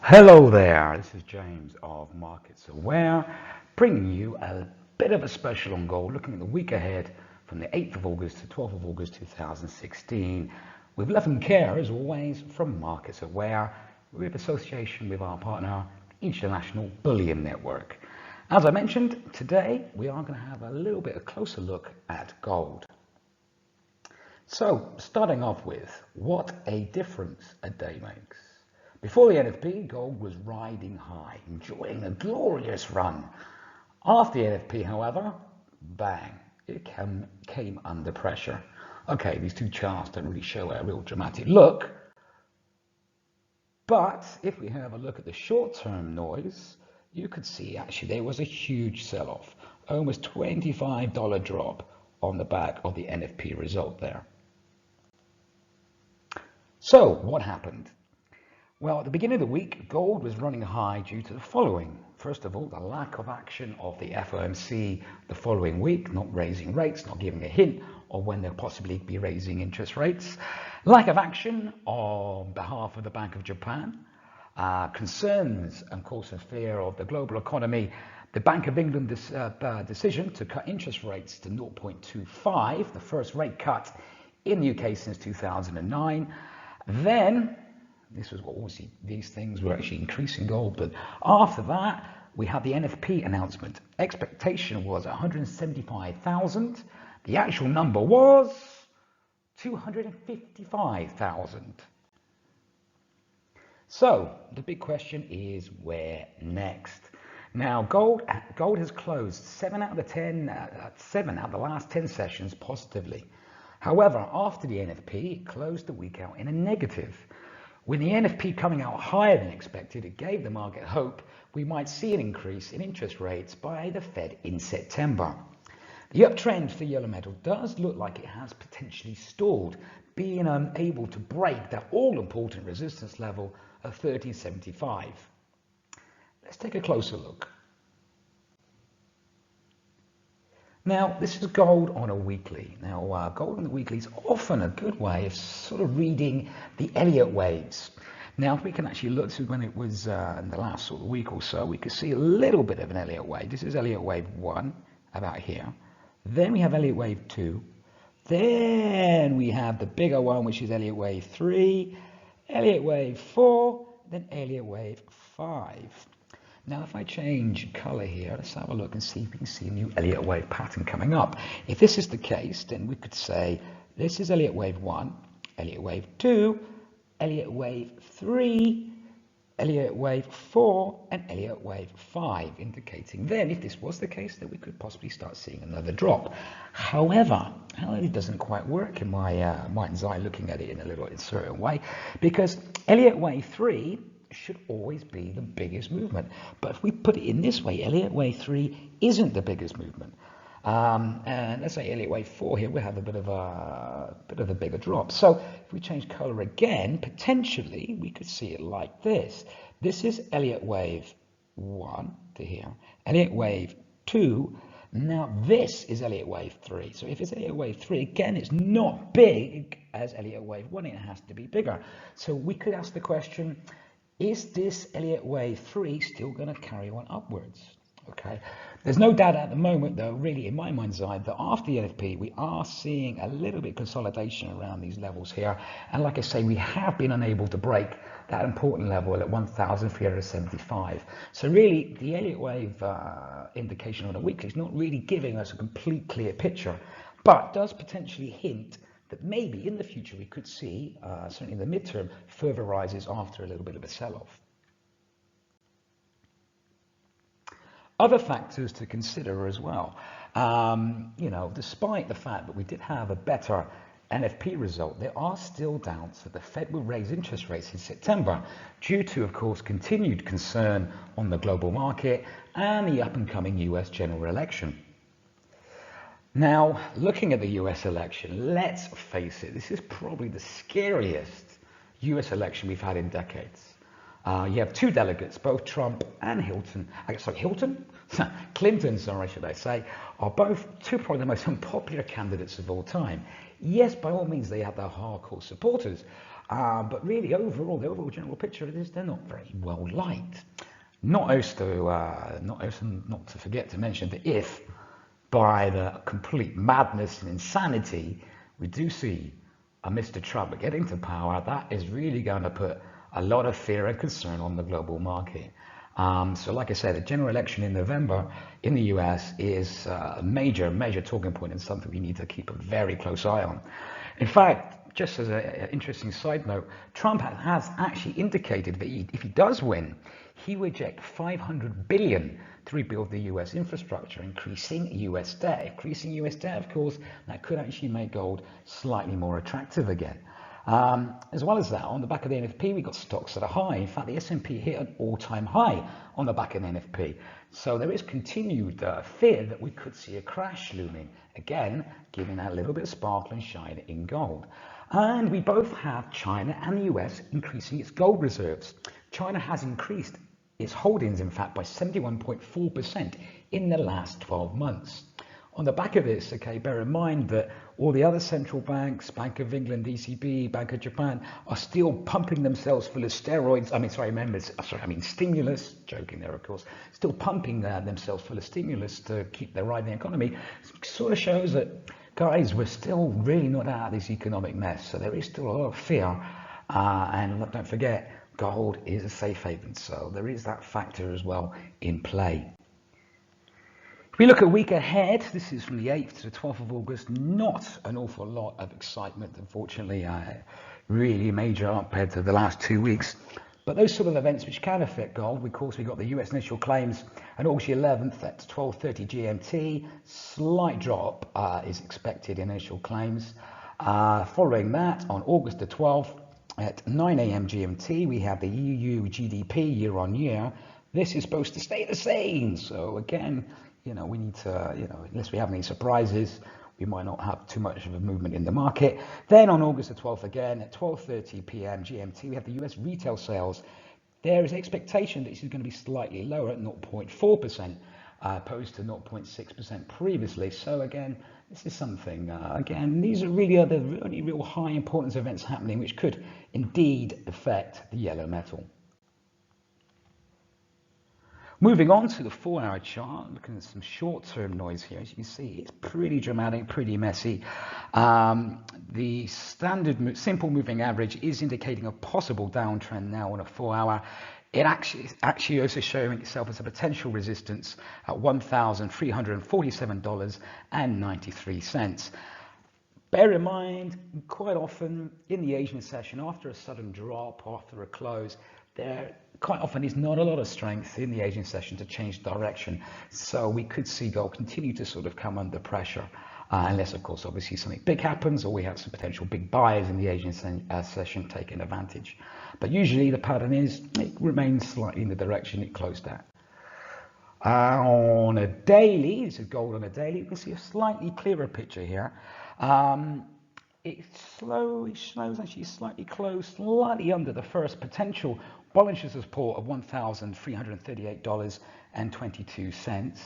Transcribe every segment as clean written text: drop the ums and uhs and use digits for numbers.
Hello there, this is James of MarketsAware, bringing you a bit of a special on gold, looking at the week ahead from the 8th of August to 12th of August 2016, with love and care as always from MarketsAware, with association with our partner International Bullion Network. As I mentioned, today we are going to have a little bit of closer look at gold. So, starting off with what a difference a day makes. Before the NFP, gold was riding high, enjoying a glorious run. After the NFP, however, bang, it came under pressure. Okay, these two charts don't really show a real dramatic look, but if we have a look at the short-term noise, you could see actually there was a huge sell-off, almost $25 drop on the back of the NFP result there. So what happened? Well, at the beginning of the week, gold was running high due to the following. First of all, the lack of action of the FOMC the following week, not raising rates, not giving a hint of when they'll possibly be raising interest rates. Lack of action on behalf of the Bank of Japan. Concerns, of course, and fear of the global economy. The Bank of England decision to cut interest rates to 0.25, the first rate cut in the UK since 2009. Then, this was what obviously these things were actually increasing gold, but after that we had the NFP announcement. Expectation was 175,000. The actual number was 255,000. So the big question is where next? Now gold has closed 7 out of the last 10 sessions positively. However, after the NFP, it closed the week out in a negative. With the NFP coming out higher than expected, it gave the market hope we might see an increase in interest rates by the Fed in September. The uptrend for yellow metal does look like it has potentially stalled, being unable to break that all-important resistance level of 1375. Let's take a closer look. Now, this is gold on a weekly. Now, gold on the weekly is often a good way of sort of reading the Elliott waves. Now, if we can actually look to when it was in the last sort of week or so, we could see a little bit of an Elliott wave. This is Elliott wave 1, about here. Then we have Elliott wave 2. Then we have the bigger one, which is Elliott wave 3, Elliott wave 4, then Elliott wave 5. Now, if I change color here, let's have a look and see if we can see a new Elliott wave pattern coming up. If this is the case, then we could say this is Elliott wave 1, Elliott wave 2, Elliott wave 3, Elliott wave 4, and Elliott wave 5, indicating then, if this was the case, that we could possibly start seeing another drop. However, it doesn't quite work in my mind's eye, looking at it in a certain way, because Elliott wave 3 should always be the biggest movement. But if we put it in this way, Elliott wave 3 isn't the biggest movement. And let's say Elliott wave 4 here, we have a bit of a bigger drop. So if we change color again, potentially we could see it like this. This is Elliott wave 1 to here, Elliott wave 2. Now this is Elliott wave 3. So if it's Elliott wave 3, again, it's not big as Elliott wave 1. It has to be bigger. So we could ask the question, is this Elliott wave 3 still going to carry on upwards? Okay, there's no doubt at the moment, though, really, in my mind's eye, that after the NFP, we are seeing a little bit of consolidation around these levels here. And like I say, we have been unable to break that important level at 1,375. So really, the Elliott wave indication on a weekly is not really giving us a complete clear picture, but does potentially hint that maybe in the future we could see, certainly in the midterm, further rises after a little bit of a sell-off. Other factors to consider as well. Despite the fact that we did have a better NFP result, there are still doubts that the Fed will raise interest rates in September due to, of course, continued concern on the global market and the up-and-coming US general election. Now, looking at the US election, let's face it, this is probably the scariest US election we've had in decades. You have two delegates, both Trump and Clinton, should I say, are both two probably the most unpopular candidates of all time. Yes, by all means, they have their hardcore supporters, but really, overall, the overall general picture is they're not very well liked. Not to forget to mention that if, by the complete madness and insanity, we do see a Mr. Trump getting to power, that is really going to put a lot of fear and concern on the global market. So like I said, the general election in November in the US is a major talking point and something we need to keep a very close eye on. In fact, just as an interesting side note, Trump has actually indicated that if he does win, he will inject $500 billion to rebuild the US infrastructure, increasing US debt. Increasing US debt, of course, that could actually make gold slightly more attractive again. As well as that, on the back of the NFP, we got stocks at a high. In fact, the S&P hit an all-time high on the back of the NFP. So there is continued fear that we could see a crash looming, again, giving that a little bit of sparkle and shine in gold. And we both have China and the US increasing its gold reserves. China has increased its holdings, in fact, by 71.4% in the last 12 months. On the back of this, okay, bear in mind that all the other central banks, Bank of England, ECB, Bank of Japan, are still pumping themselves full of steroids. Stimulus, joking there, of course, still pumping themselves full of stimulus to keep their ride in the economy. It sort of shows that, guys, we're still really not out of this economic mess. So there is still a lot of fear. And don't forget, gold is a safe haven. So there is that factor as well in play. If we look at a week ahead, this is from the 8th to the 12th of August, not an awful lot of excitement, unfortunately, really major up compared to the last 2 weeks. But those sort of events which can affect gold, of course, we've got the US initial claims on August 11th at 12:30 GMT. Slight drop is expected in initial claims. Following that, on August the 12th at 9 a.m. GMT, we have the EU GDP year on year. This is supposed to stay the same. So again, we need to, unless we have any surprises, we might not have too much of a movement in the market. Then on August the 12th again at 12:30 p.m. GMT, we have the US retail sales. There is expectation that this is going to be slightly lower at 0.4%, opposed to 0.6% previously. So again, this is something, these are really the only real high importance events happening, which could indeed affect the yellow metal. Moving on to the 4-hour chart, looking at some short-term noise here. As you can see, it's pretty dramatic, pretty messy. The standard simple moving average is indicating a possible downtrend now on a 4-hour. It actually also showing itself as a potential resistance at $1,347.93. Bear in mind, quite often in the Asian session, after a sudden drop, after a close, there quite often is not a lot of strength in the Asian session to change direction. So we could see gold continue to sort of come under pressure, unless, of course, obviously something big happens or we have some potential big buyers in the Asian session taking advantage. But usually the pattern is it remains slightly in the direction it closed at. On a daily, this is gold on a daily, you can see a slightly clearer picture here. It slows actually slightly close, slightly under the first potential Bollinger support of $1,338.22.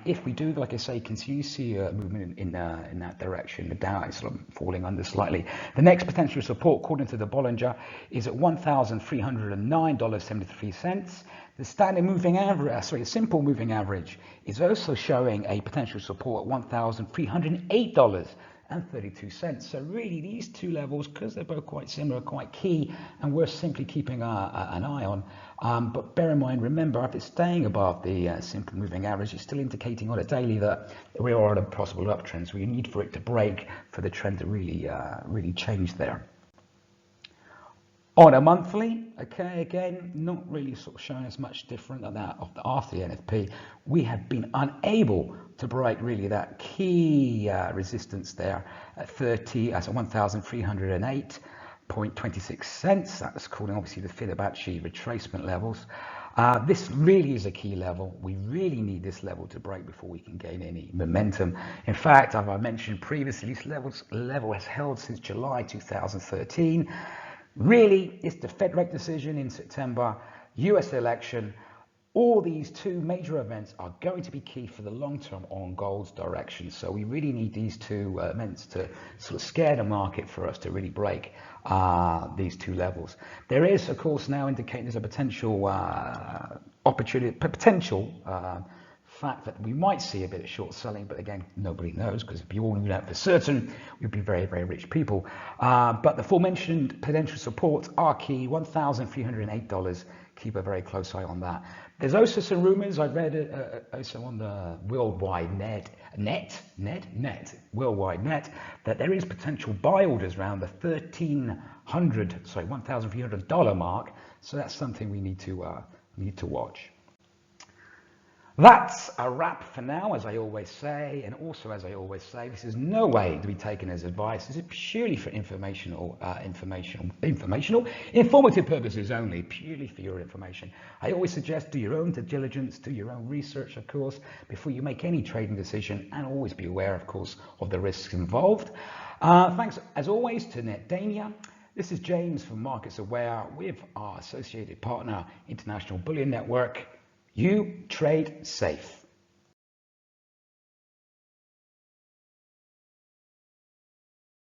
If we do, like I say, continue to see a movement in that direction, the Dow is sort of falling under slightly. The next potential support, according to the Bollinger, is at $1,309.73. The standard moving average, the simple moving average, is also showing a potential support at $1,308.32. So really, these two levels, because they're both quite similar, are quite key, and we're simply keeping an eye on. But bear in mind, remember, if it's staying above the simple moving average, it's still indicating on a daily that we are on a possible uptrend. So we need for it to break for the trend to really change there. On a monthly, okay, again, not really sort of showing us much different than that after the NFP. We have been unable to break really that key resistance there at 1,308.26 cents. That was calling obviously the Fibonacci retracement levels. This really is a key level. We really need this level to break before we can gain any momentum. In fact, as I mentioned previously, this level has held since July 2013. Really, it's the Fed rate decision in September, US election. All these two major events are going to be key for the long term on gold's direction. So we really need these two events to sort of scare the market for us to really break these two levels. There is, of course, now indicating there's a potential fact that we might see a bit of short selling, but again, nobody knows, because if you all knew that for certain, we'd be very, very rich people. But the aforementioned potential supports are key, $1,308. Keep a very close eye on that. There's also some rumors I've read also on the worldwide net, that there is potential buy orders around the $1,300 mark. So that's something we need to watch. That's a wrap for now, as I always say, and also as I always say, this is no way to be taken as advice. This is purely for informative purposes only, purely for your information. I always suggest do your own due diligence, do your own research, of course, before you make any trading decision, and always be aware, of course, of the risks involved. Thanks, as always, to NetDania. This is James from MarketsAware with our associated partner, International Bullion Network. You trade safe.